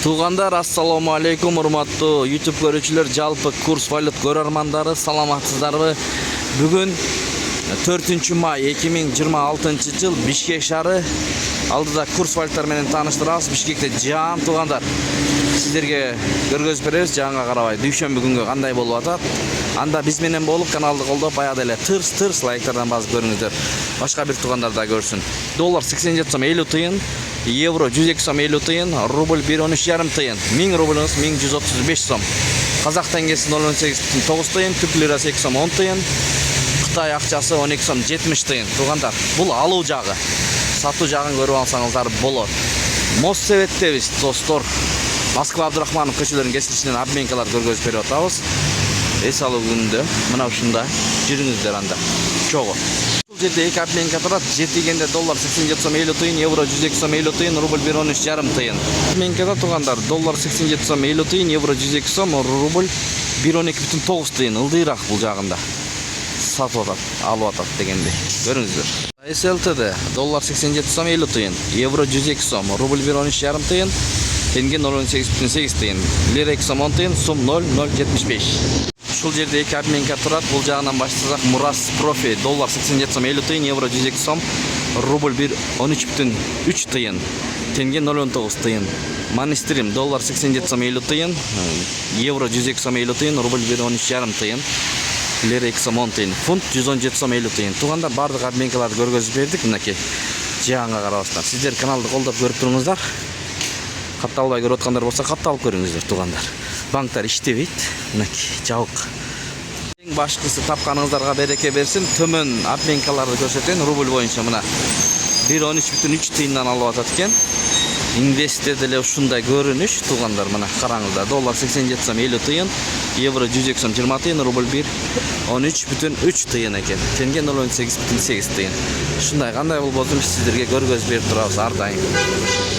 Туғандар, ассаламу алейкум, урматтуу YouTube көрүүчүлөр, жалпы курс валют көрөрмандары, саламатсыздарбы? Бүгүн 4 май 2026 жыл Бишкек шаары алдыда курс валюттар менен тааныштырабыз. Бишкекте жаам туугандар. Сиздерге көргөзүп беребиз, жаанга карабай. Дүйшөмбү күнгө кандай болуп атат? Анда биз менен болуп, каналды колдоп, баягы эле тырс лайктардан басып көрүңүздөр. Башка бир туугандар да көрсүн. Доллар 87 сом 50 тыйын, евро 102 сом 50 тыйын, рубль 1.13,5 тыйын, 1000 рубльыңыз 1135 сом. Казак теңгеси 0.18,9 тыйын, түрк лирасы 2 сом 10 тыйын, Кытай акчасы 12 сом 70 тыйын. Туугандар, бул алуу жагы. Сатуу жагын көрүп алсаңыздар болот. Моссоветтебиз, достор. Москва Абдурахманов көчөлөрүнүн кесилишинен обменкалар көргөзүп берип атабыз. Эс алуу күнүндө мына ушундай жүрүңүздөр анда. Чогуу. Бул жерде эки обменка турат. Жетигенде доллар 87 сом 50 тыйын, евро 102 сом 50 тыйын, рубль 1.13,5 тыйын. Обменкада туугандар, доллар 87 сом 50 тыйын, евро 102 сом, рубль 1.12,9 тыйын. Ылдыйраак бул жагында. Сатып атат, алып атат дегендей. Көрүңүздөр. СЛТде доллар 87 сом 50 тыйын, евро 102 сом, рубль 1.13,5 тыйын, тенге 0.18,8 тыйын, лира 2 сом 10 тыйын, сум 0.075. Ушул жерде эки обменка турат. Бул жагынан баштасак, Мурас Профи доллар 87 сом 50 тыйын, евро 102 сом, рубль 1.13,3 тыйын, тенге 0.9 тыйын. Манистрим доллар 87 сом 50 тыйын, евро 102 сом 50 тыйын, рубль 1.13,5 тыйын, лира 2 сом 10 тыйын, фунт 117 сом 50 тыйын. Туугандар, бардык обменкаларды көргөзүп бердик. Мынакей жаанга карабастан. Сиздер каналды колдоп көрүп туруңуздар. Катталбай көрүп аткандар болсо катталып көрүңүздөр туугандар. Банктар иштебейт. Мынакей жабык. Эң башкысы тапканыңыздарга береке берсин. Төмөн обменкаларды көрсөтөйүн. Рубль боюнча мына 1.13,3 тыйындан алып атат экен. Инвесте деле ушундай көрүнүш туугандар, мына караңыздар. Доллар 87 сом 50 тыйын, евро 102 сом 20 тыйын, рубль 1.13,3 тыйын экен. Тенге 0.8,8 тыйын. Ушундай кандай болбосун сиздерге көргөзүп берип турабыз ар дайым.